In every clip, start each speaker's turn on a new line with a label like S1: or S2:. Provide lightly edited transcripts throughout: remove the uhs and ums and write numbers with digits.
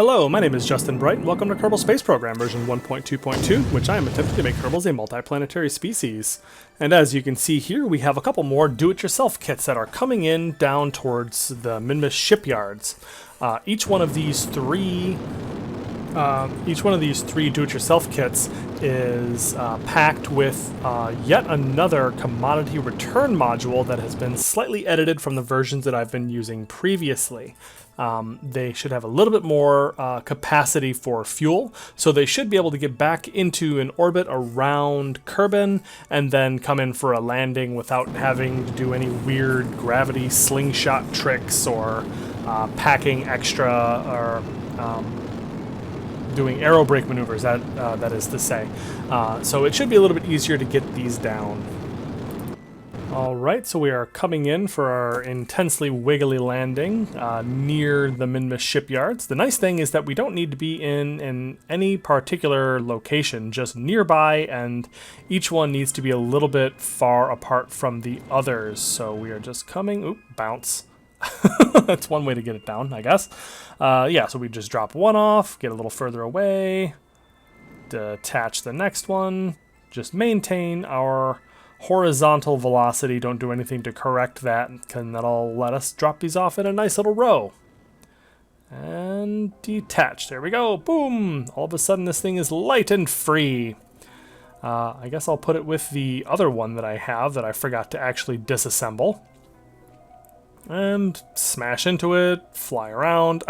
S1: Hello, my name is Justin Bright, and welcome to Kerbal Space Program version 1.2.2, which I am attempting to make Kerbals a multiplanetary species. And as you can see here, we have a couple more do-it-yourself kits that are coming in down towards the Minmus Shipyards. Each one of these three do-it-yourself kits is packed with yet another commodity return module that has been slightly edited from the versions that I've been using previously. They should have a little bit more capacity for fuel, so they should be able to get back into an orbit around Kerbin and then come in for a landing without having to do any weird gravity slingshot tricks or packing extra or doing aero brake maneuvers, that is to say. So it should be a little bit easier to get these down. Alright, so we are coming in for our intensely wiggly landing near the Minmus Shipyards. The nice thing is that we don't need to be in any particular location, just nearby, and each one needs to be a little bit far apart from the others. So we are just coming, oop, bounce. That's one way to get it down, I guess. Yeah, so we just drop one off, get a little further away, detach the next one, just maintain our horizontal velocity, don't do anything to correct that, and that'll let us drop these off in a nice little row. And detach, there we go, boom! All of a sudden this thing is light and free. I guess I'll put it with the other one that I have that I forgot to actually disassemble. And smash into it, fly around.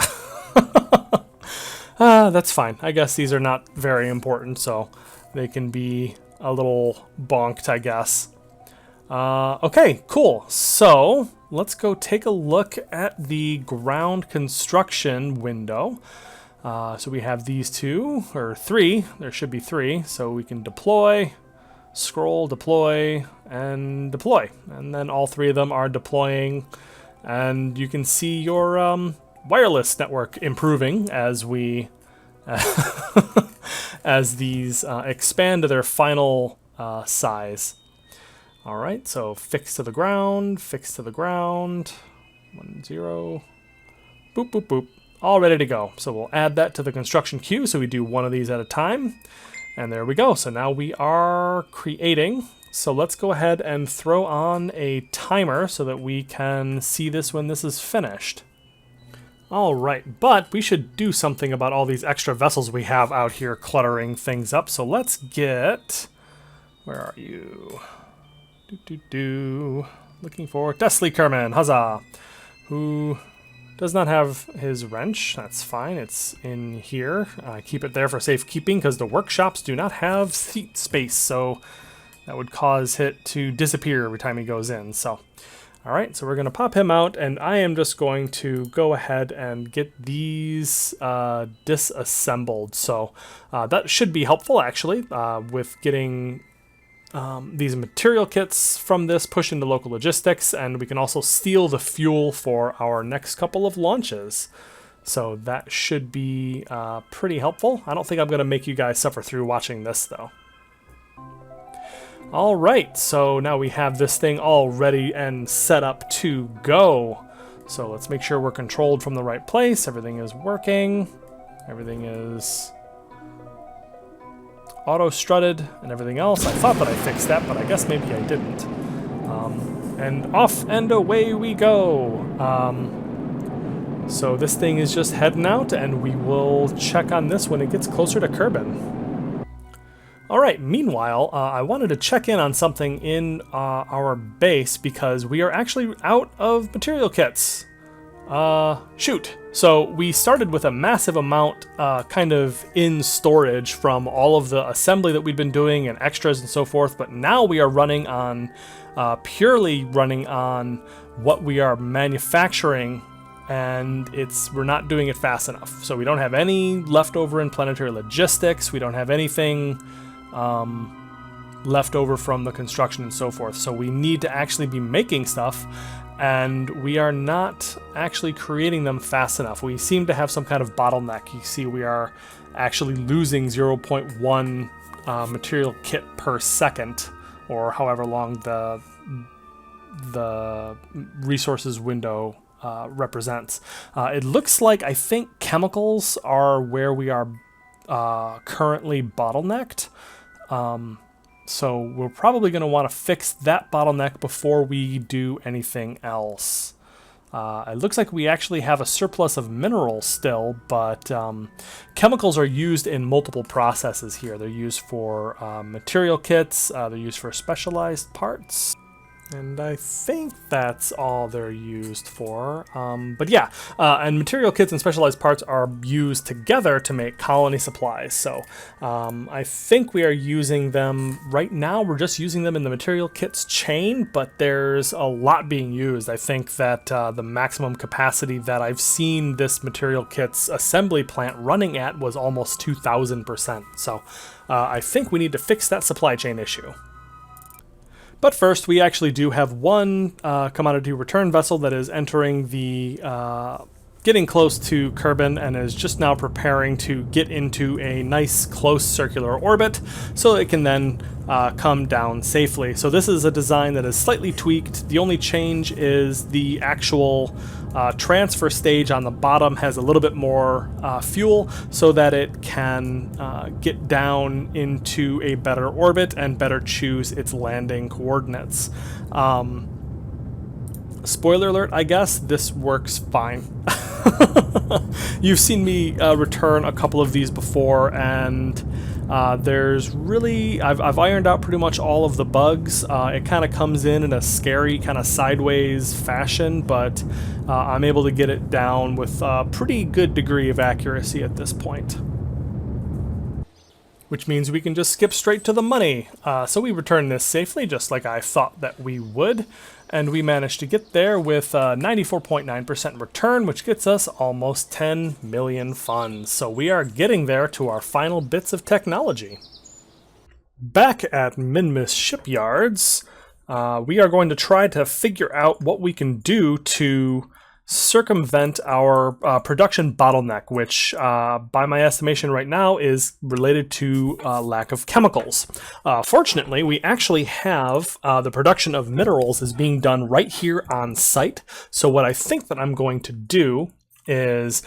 S1: That's fine. I guess these are not very important, so they can be a little bonked, I guess. Okay, cool. So let's go take a look at the ground construction window. So we have these two, or three. There should be three. So we can deploy, scroll, deploy, and deploy. And then all three of them are deploying. And you can see your wireless network improving as we as these expand to their final size. All right, so fix to the ground, 1, 0, boop, boop, boop, all ready to go. So we'll add that to the construction queue, so we do one of these at a time. And there we go, so now we are creating. So let's go ahead and throw on a timer so that we can see this when this is finished. Alright, but we should do something about all these extra vessels we have out here cluttering things up. So let's get... Where are you? Looking for Desley Kerman, huzzah! Who does not have his wrench. That's fine, it's in here. Keep it there for safekeeping because the workshops do not have seat space, so that would cause it to disappear every time he goes in. So, all right, so we're going to pop him out, and I am just going to go ahead and get these disassembled. So that should be helpful, actually, with getting these material kits from this pushed into local logistics, and we can also steal the fuel for our next couple of launches. So that should be pretty helpful. I don't think I'm going to make you guys suffer through watching this, though. Alright, so now we have this thing all ready and set up to go. So let's make sure we're controlled from the right place. Everything is working. Everything is auto-strutted and everything else. I thought that I fixed that, but I guess maybe I didn't. And off and away we go. So this thing is just heading out, and we will check on this when it gets closer to Kerbin. Alright, meanwhile, I wanted to check in on something in our base because we are actually out of material kits. Shoot. So we started with a massive amount kind of in storage from all of the assembly that we'd been doing and extras and so forth, but now we are running on, purely running on what we are manufacturing, and we're not doing it fast enough. So we don't have any leftover in planetary logistics, we don't have anything left over from the construction and so forth. So we need to actually be making stuff, and we are not actually creating them fast enough. We seem to have some kind of bottleneck. You see we are actually losing 0.1 material kit per second, or however long the resources window represents. It looks like, I think, chemicals are where we are currently bottlenecked. So we're probably going to want to fix that bottleneck before we do anything else. It looks like we actually have a surplus of minerals still, but chemicals are used in multiple processes here. They're used for material kits, they're used for specialized parts, and I think that's all they're used for. But yeah, and material kits and specialized parts are used together to make colony supplies. So I think we are using them right now. We're just using them in the material kits chain, but there's a lot being used. I think that the maximum capacity that I've seen this material kits assembly plant running at was almost 2,000%. So I think we need to fix that supply chain issue. But first, we actually do have one commodity return vessel that is entering the, getting close to Kerbin and is just now preparing to get into a nice close circular orbit so it can then come down safely. So this is a design that is slightly tweaked. The only change is the actual transfer stage on the bottom has a little bit more fuel so that it can get down into a better orbit and better choose its landing coordinates. Spoiler alert, I guess, this works fine. You've seen me return a couple of these before, and there's really, I've ironed out pretty much all of the bugs. It kind of comes in a scary kind of sideways fashion, but I'm able to get it down with a pretty good degree of accuracy at this point. Which means we can just skip straight to the money. So we returned this safely, just like I thought that we would. And we managed to get there with 94.9% return, which gets us almost 10 million funds. So we are getting there to our final bits of technology. Back at Minmus Shipyards, we are going to try to figure out what we can do to circumvent our production bottleneck, which by my estimation right now is related to lack of chemicals. Fortunately, we actually have the production of minerals is being done right here on site. So what I think that I'm going to do is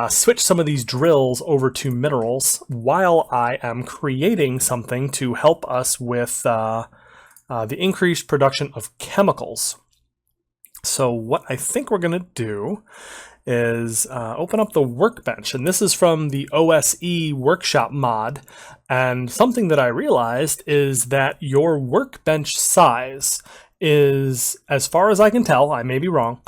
S1: switch some of these drills over to minerals while I am creating something to help us with the increased production of chemicals. So what I think we're going to do is open up the workbench, and this is from the OSE workshop mod, and something that I realized is that your workbench size is, as far as I can tell, I may be wrong,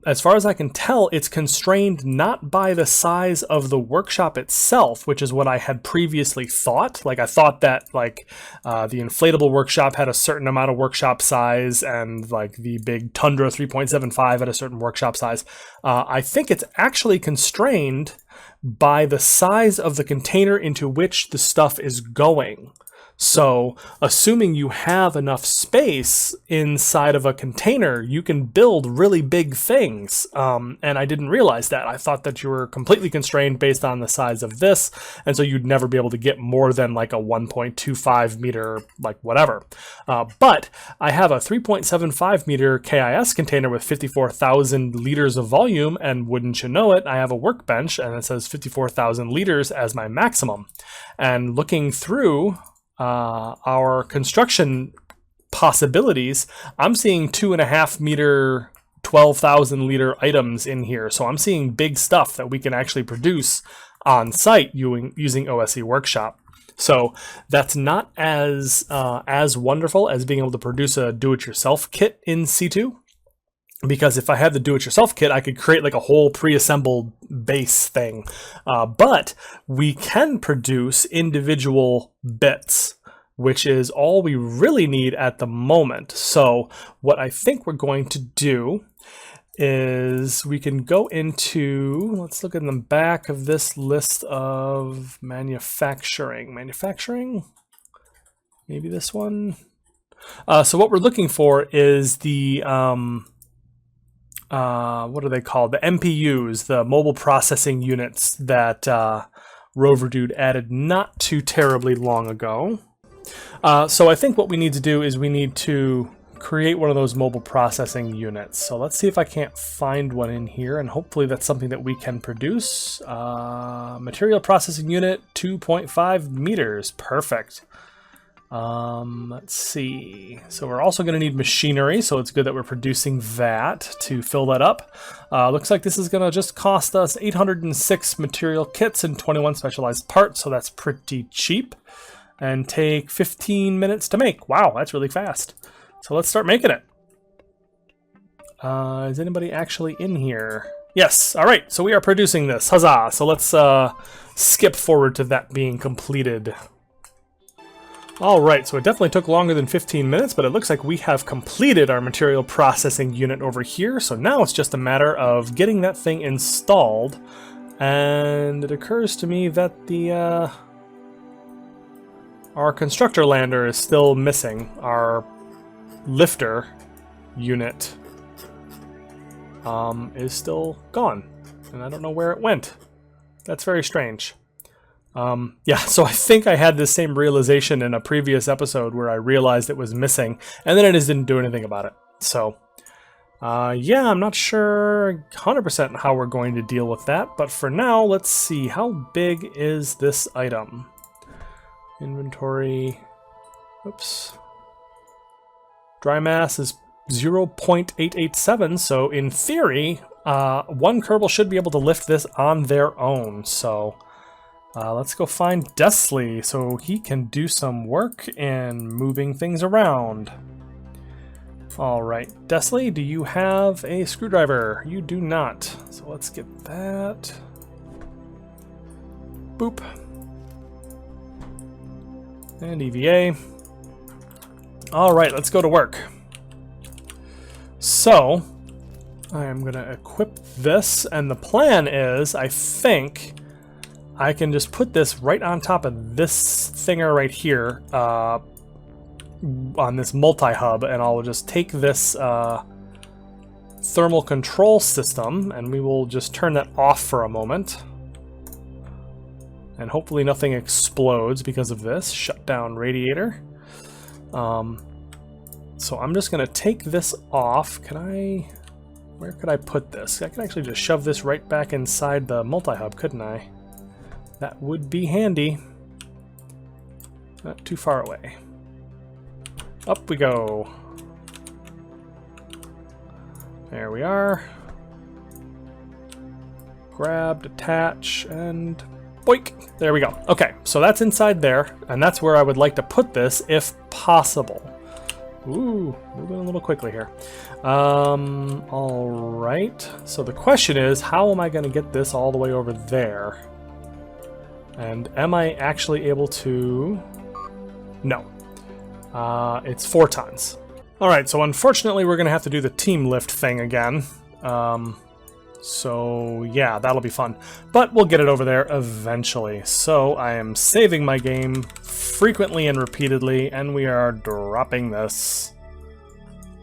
S1: as far as I can tell, it's constrained not by the size of the workshop itself, which is what I had previously thought. Like, I thought that, like, the inflatable workshop had a certain amount of workshop size, and, like, the big Tundra 3.75 had a certain workshop size. I think it's actually constrained by the size of the container into which the stuff is going. So, assuming you have enough space inside of a container, you can build really big things. And I didn't realize that. I thought that you were completely constrained based on the size of this, and so you'd never be able to get more than like a 1.25 meter, like whatever. But I have a 3.75 meter KIS container with 54,000 liters of volume, and wouldn't you know it, I have a workbench, and it says 54,000 liters as my maximum. And looking through our construction possibilities, I'm seeing 2.5 meter, 12,000 liter items in here. So I'm seeing big stuff that we can actually produce on site using OSE Workshop. So that's not as wonderful as being able to produce a do-it-yourself kit in C2. Because if I had the do-it-yourself kit, I could create like a whole pre-assembled base thing. But we can produce individual bits, which is all we really need at the moment. So what I think we're going to do is we can go into, let's look in the back of this list of manufacturing. Manufacturing? Maybe this one? So what we're looking for is the... what are they called? The MPUs, the mobile processing units that Rover Dude added not too terribly long ago. So I think what we need to do is we need to create one of those mobile processing units. So let's see if I can't find one in here, and hopefully that's something that we can produce. Material processing unit, 2.5 meters. Perfect. Let's see. So we're also going to need machinery, so it's good that we're producing that to fill that up. Looks like this is going to just cost us 806 material kits and 21 specialized parts, so that's pretty cheap. And take 15 minutes to make. Wow, that's really fast. So let's start making it. Is anybody actually in here? Yes, all right, so we are producing this. Huzzah! So let's skip forward to that being completed. Alright, so it definitely took longer than 15 minutes, but it looks like we have completed our material processing unit over here, so now it's just a matter of getting that thing installed. And it occurs to me that the our constructor lander is still missing. Our lifter unit is still gone, and I don't know where it went. That's very strange. Yeah, so I think I had this same realization in a previous episode where I realized it was missing, and then I just didn't do anything about it. So, yeah, I'm not sure 100% how we're going to deal with that, but for now, let's see. How big is this item? Inventory. Oops. Dry mass is 0.887, so in theory, one Kerbal should be able to lift this on their own, so... let's go find Desley so he can do some work in moving things around. Alright, Desley, do you have a screwdriver? You do not. So let's get that. Boop. And EVA. Alright, let's go to work. So, I'm going to equip this, and the plan is, I think... I can just put this right on top of this thinger right here on this multi-hub, and I'll just take this thermal control system, and we will just turn that off for a moment. And hopefully nothing explodes because of this. Shut down radiator. So I'm just going to take this off. Can I... Where could I put this? I could actually just shove this right back inside the multi-hub, couldn't I? That would be handy. Not too far away. Up we go. There we are. Grab, detach, and boink! There we go. Okay, so that's inside there, and that's where I would like to put this if possible. Ooh, moving a little quickly here. Alright. So the question is, how am I going to get this all the way over there? And am I actually able to... No. It's 4 tons. Alright, so unfortunately we're going to have to do the team lift thing again. So yeah, that'll be fun. But we'll get it over there eventually. So I am saving my game frequently and repeatedly, and we are dropping this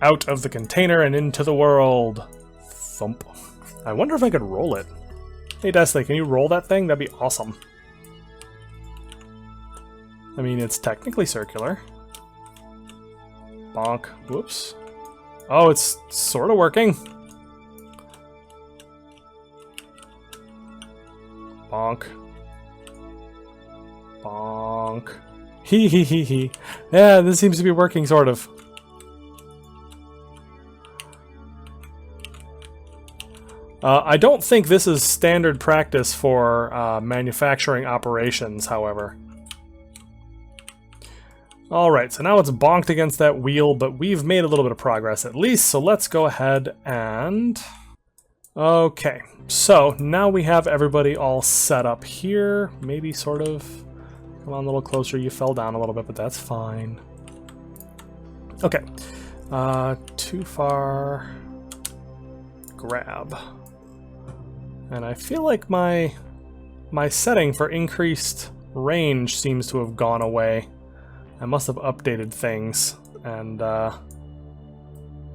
S1: out of the container and into the world. Thump. I wonder if I could roll it. Hey Desley, can you roll that thing? That'd be awesome. I mean, it's technically circular. Bonk. Whoops. Oh, it's sort of working. Bonk. Bonk. Hee hee hee hee. Yeah, this seems to be working, sort of. I don't think this is standard practice for manufacturing operations, however. Alright, so now it's bonked against that wheel, but we've made a little bit of progress at least, so let's go ahead and... Okay, so now we have everybody all set up here. Maybe sort of... Come on a little closer, you fell down a little bit, but that's fine. Okay, too far... Grab. And I feel like my setting for increased range seems to have gone away. I must have updated things, and yeah,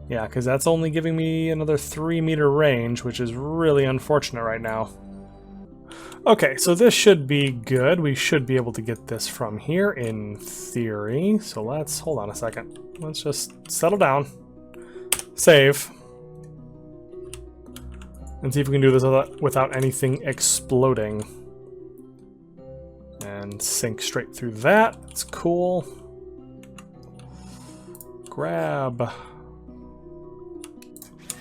S1: because that's only giving me another 3-meter range, which is really unfortunate right now. Okay, so this should be good. We should be able to get this from here in theory. So let's, hold on a second. Let's just settle down, save, and see if we can do this without anything exploding. And sink straight through that. It's cool. Grab.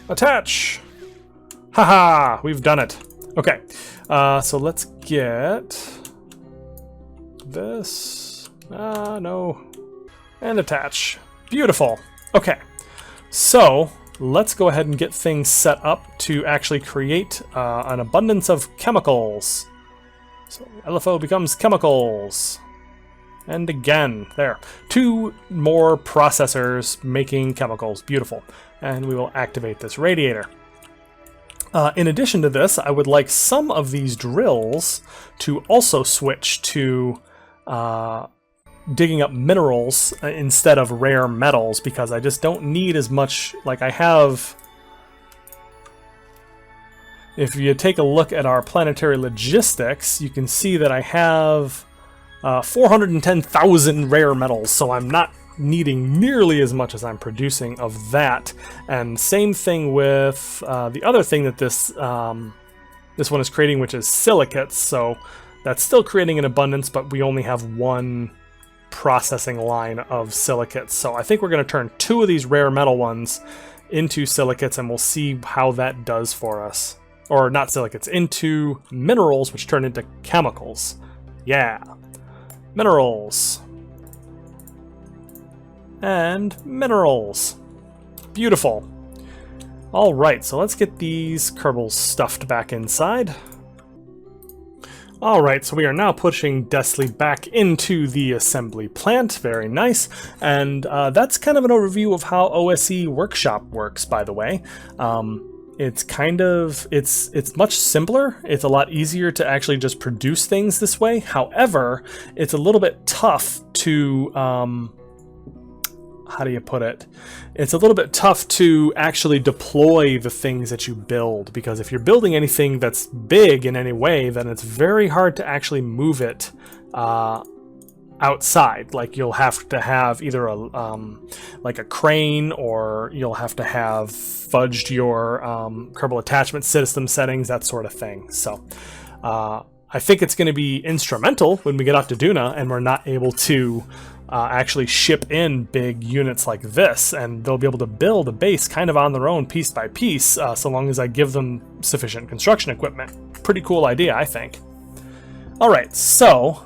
S1: Attach. Haha, we've done it. Okay, so let's get this. No. And attach. Beautiful. Okay, so let's go ahead and get things set up to actually create an abundance of chemicals. So LFO becomes chemicals. And again, there. 2 more processors making chemicals. Beautiful. And we will activate this radiator. In addition to this, I would like some of these drills to also switch to digging up minerals instead of rare metals, because I just don't need as much. Like I have, if you take a look at our planetary logistics, you can see that I have 410,000 rare metals, so I'm not needing nearly as much as I'm producing of that. And same thing with the other thing that this one is creating, which is silicates. So that's still creating an abundance, but we only have 1 processing line of silicates. So I think we're going to turn 2 of these rare metal ones into silicates, and we'll see how that does for us. Or not silicates, into minerals, which turn into chemicals. Yeah, minerals. And minerals. Beautiful. All right, so let's get these Kerbals stuffed back inside. All right, so we are now pushing Desley back into the assembly plant. Very nice. And that's kind of an overview of how OSE Workshop works, by the way. It's kind of, it's much simpler. It's a lot easier to actually just produce things this way. However, it's a little bit tough to, how do you put it? It's a little bit tough to actually deploy the things that you build, because if you're building anything that's big in any way, then it's very hard to actually move it outside. Like you'll have to have either a like a crane, or you'll have to have fudged your Kerbal attachment system settings, that sort of thing. So I think it's going to be instrumental when we get out to Duna and we're not able to actually ship in big units like this, and they'll be able to build a base kind of on their own, piece by piece, so long as I give them sufficient construction equipment. Pretty cool idea, I think. Alright, so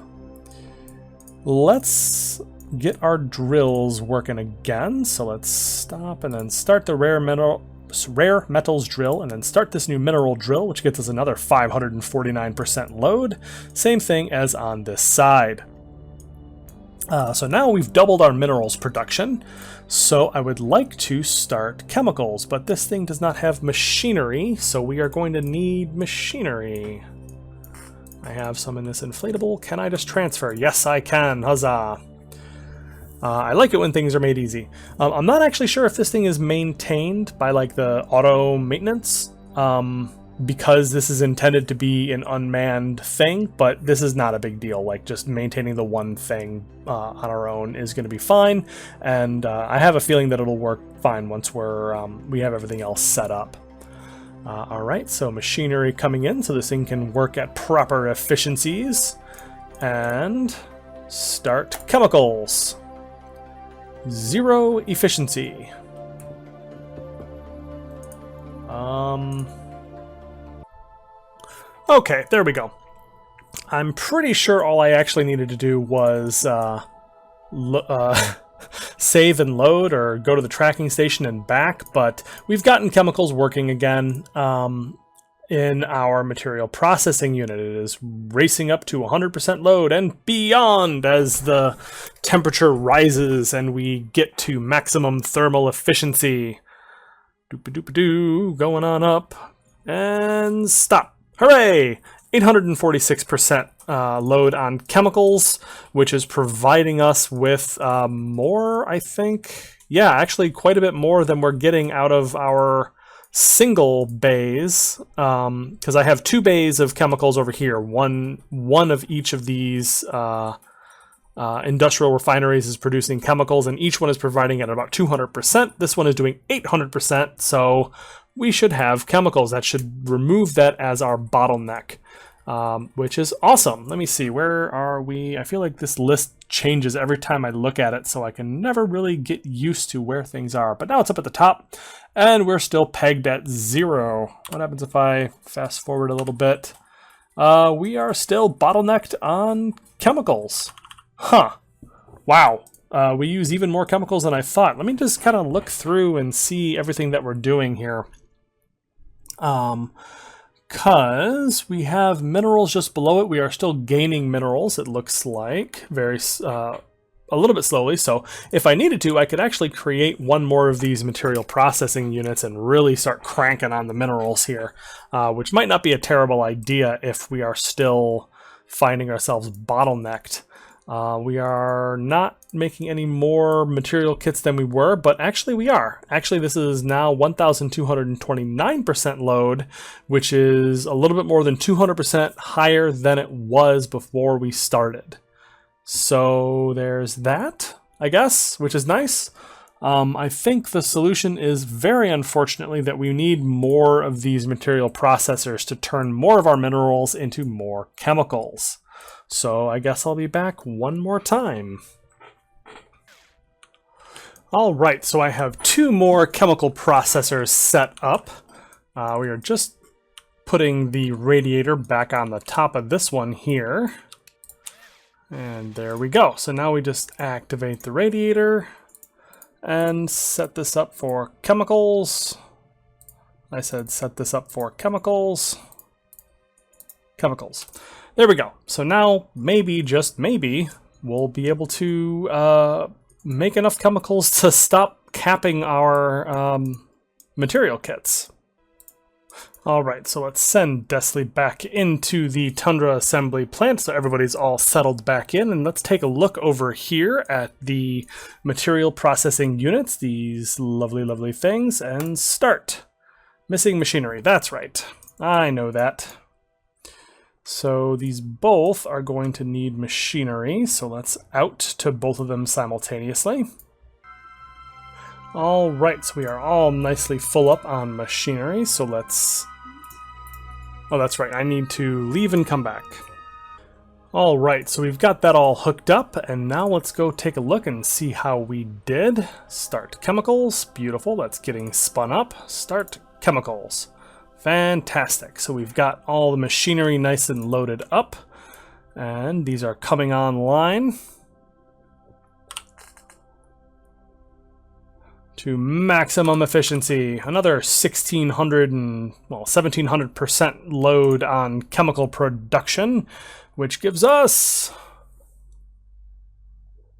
S1: let's get our drills working again. So let's stop and then start the rare metals drill, and then start this new mineral drill, which gets us another 549% load. Same thing as on this side. So now we've doubled our minerals production, so I would like to start chemicals, but this thing does not have machinery, so we are going to need machinery. I have some in this inflatable. Can I just transfer? Yes, I can. Huzzah! I like it when things are made easy. I'm not actually sure if this thing is maintained by like the auto maintenance, because this is intended to be an unmanned thing, but this is not a big deal. Like just maintaining the one thing on our own is going to be fine, and I have a feeling that it'll work fine once we have everything else set up. All right, so machinery coming in so this thing can work at proper efficiencies, and start chemicals. 0 efficiency. Okay, there we go. I'm pretty sure all I actually needed to do was save and load, or go to the tracking station and back, but we've gotten chemicals working again in our material processing unit. It is racing up to 100% load and beyond as the temperature rises and we get to maximum thermal efficiency. Doop-a-doop-a-doo, going on up, and stop. Hooray! 846% load on chemicals, which is providing us with more, I think. Yeah, actually quite a bit more than we're getting out of our single bays, because I have 2 bays of chemicals over here. One of each of these industrial refineries is producing chemicals, and each one is providing at about 200%. This one is doing 800%, so we should have chemicals. That should remove that as our bottleneck, which is awesome. Let me see, where are we? I feel like this list changes every time I look at it, so I can never really get used to where things are. But now it's up at the top, and we're still pegged at 0. What happens if I fast forward a little bit? We are still bottlenecked on chemicals. Huh. Wow. We use even more chemicals than I thought. Let me just kind of look through and see everything that we're doing here. Because we have minerals just below it. We are still gaining minerals, it looks like, a little bit slowly. So if I needed to, I could actually create one more of these material processing units and really start cranking on the minerals here, which might not be a terrible idea if we are still finding ourselves bottlenecked. We are not making any more material kits than we were, but actually we are. Actually, this is now 1,229% load, which is a little bit more than 200% higher than it was before we started. So there's that, I guess, which is nice. I think the solution is, very unfortunately, that we need more of these material processors to turn more of our minerals into more chemicals. So I guess I'll be back one more time. Alright, so I have 2 more chemical processors set up. We are just putting the radiator back on the top of this one here. And there we go. So now we just activate the radiator and set this up for chemicals. I said set this up for chemicals. Chemicals. There we go. So now, maybe, just maybe, we'll be able to make enough chemicals to stop capping our material kits. Alright, so let's send Desley back into the Tundra assembly plant so everybody's all settled back in, and let's take a look over here at the material processing units, these lovely, lovely things, and start. Missing machinery, that's right. I know that. So these both are going to need machinery, so let's out to both of them simultaneously. Alright, so we are all nicely full up on machinery, so let's... Oh, that's right, I need to leave and come back. Alright, so we've got that all hooked up, and now let's go take a look and see how we did. Start chemicals, beautiful, that's getting spun up. Start chemicals. Fantastic. So we've got all the machinery nice and loaded up, and these are coming online to maximum efficiency. Another 1,600 and, well, 1,700% load on chemical production, which gives us...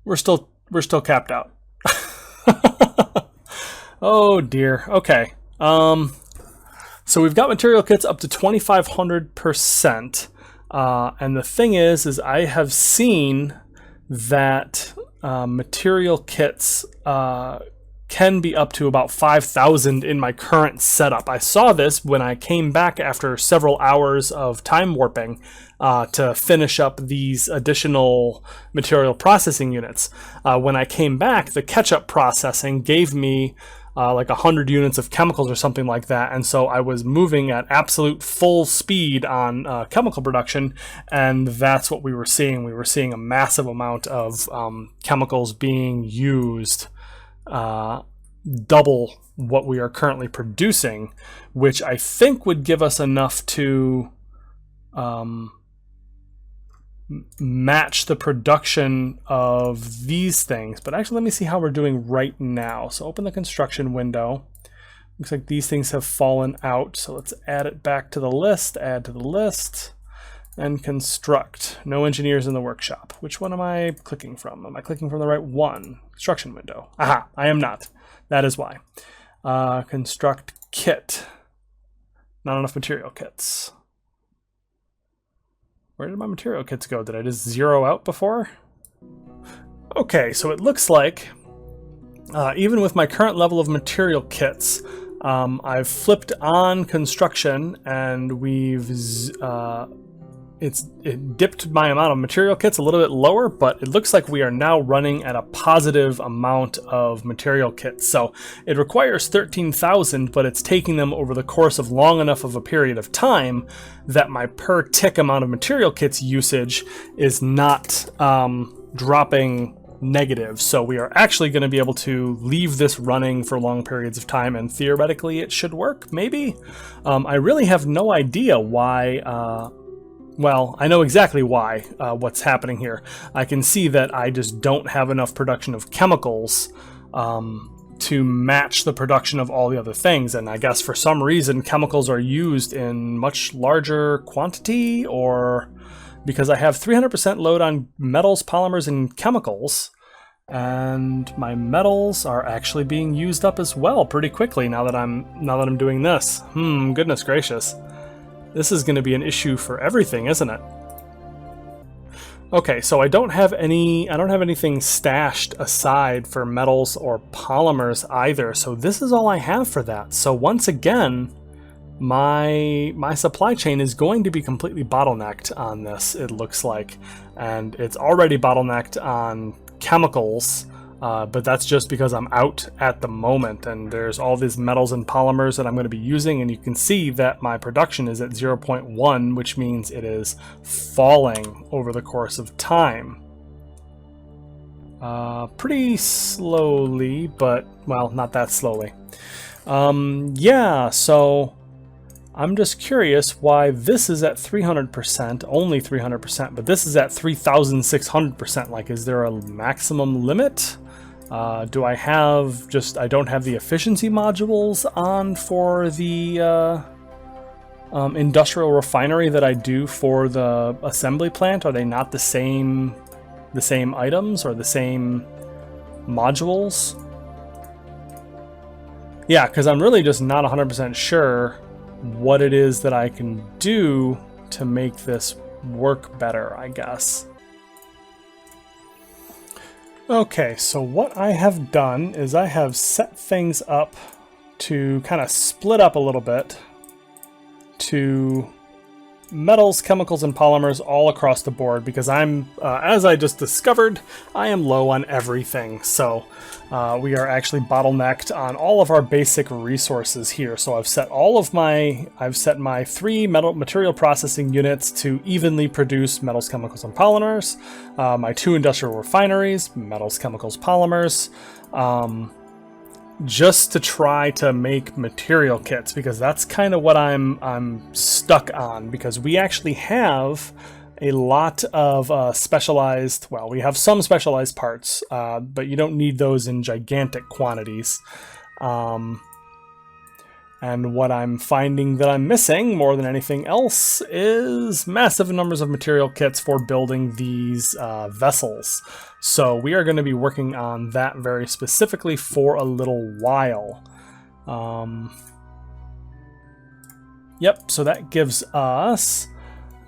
S1: We're still capped out. Oh dear. Okay. So we've got material kits up to 2,500%, and the thing is I have seen that material kits can be up to about 5,000 in my current setup. I saw this when I came back after several hours of time warping to finish up these additional material processing units. When I came back, the catch-up processing gave me like 100 units of chemicals or something like that, and so I was moving at absolute full speed on chemical production, and that's what we were seeing. We were seeing a massive amount of chemicals being used, double what we are currently producing, which I think would give us enough to match the production of these things. But actually, let me see how we're doing right now. So open the construction window. Looks like these things have fallen out, so let's add it back to the list, add to the list, and construct. No engineers in the workshop. Which one am I clicking from? Am I clicking from the right one? Construction window. Aha, I am not. That is why. Construct kit. Not enough material kits. Where did my material kits go? Did I just zero out before? Okay, so it looks like even with my current level of material kits, I've flipped on construction, and it dipped my amount of material kits a little bit lower, but it looks like we are now running at a positive amount of material kits. So it requires 13,000, but it's taking them over the course of long enough of a period of time that my per tick amount of material kits usage is not dropping negative. So we are actually going to be able to leave this running for long periods of time, and theoretically it should work, maybe. I really have no idea why. Well, I know exactly why, what's happening here. I can see that I just don't have enough production of chemicals to match the production of all the other things, and I guess for some reason chemicals are used in much larger quantity, or because I have 300% load on metals, polymers, and chemicals, and my metals are actually being used up as well pretty quickly now that I'm doing this. Goodness gracious. This is going to be an issue for everything, isn't it? Okay, so I don't have anything stashed aside for metals or polymers either, so this is all I have for that. So once again, my supply chain is going to be completely bottlenecked on this, it looks like. And it's already bottlenecked on chemicals, but that's just because I'm out at the moment, and there's all these metals and polymers that I'm going to be using, and you can see that my production is at 0.1, which means it is falling over the course of time. Pretty slowly, but, well, not that slowly. Yeah, so I'm just curious why this is at 300%, only 300%, but this is at 3,600%. Like, is there a maximum limit? Do I have I don't have the efficiency modules on for the industrial refinery that I do for the assembly plant? Are they not the same items or the same modules? Yeah, because I'm really just not 100% sure what it is that I can do to make this work better, I guess. Okay, so what I have done is I have set things up to kind of split up a little bit to metals, chemicals, and polymers all across the board, because I'm, as I just discovered, I am low on everything. So we are actually bottlenecked on all of our basic resources here. So I've set my 3 material processing units to evenly produce metals, chemicals, and polymers. My 2 industrial refineries, metals, chemicals, polymers. Just to try to make material kits, because that's kind of what I'm stuck on, because we actually have a lot of specialized, well, we have some specialized parts, but you don't need those in gigantic quantities. And what I'm finding that I'm missing more than anything else is massive numbers of material kits for building these vessels. So we are going to be working on that very specifically for a little while. Yep, so that gives us,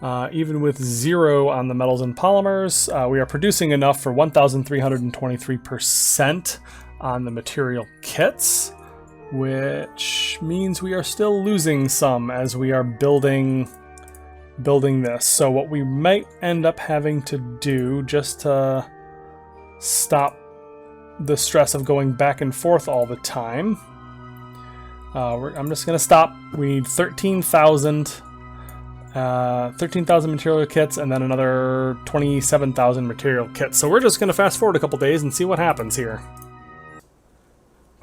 S1: even with 0 on the metals and polymers, we are producing enough for 1,323% on the material kits, which means we are still losing some as we are building this. So what we might end up having to do, just to stop the stress of going back and forth all the time, I'm just going to stop. We need 13,000 material kits, and then another 27,000 material kits. So we're just going to fast forward a couple days and see what happens here.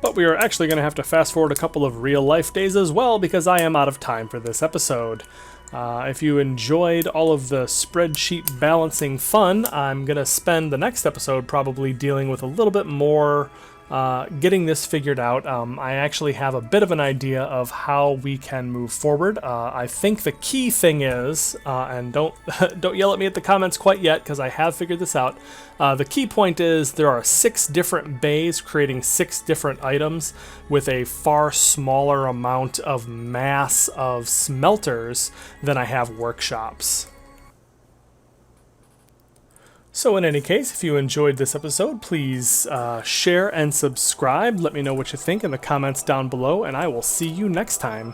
S1: But we are actually going to have to fast forward a couple of real-life days as well, because I am out of time for this episode. If you enjoyed all of the spreadsheet balancing fun, I'm going to spend the next episode probably dealing with a little bit more getting this figured out. I actually have a bit of an idea of how we can move forward. I think the key thing is, and don't yell at me at the comments quite yet, because I have figured this out. The key point is there are 6 different bays creating 6 different items with a far smaller amount of mass of smelters than I have workshops. So in any case, if you enjoyed this episode, please share and subscribe. Let me know what you think in the comments down below, and I will see you next time.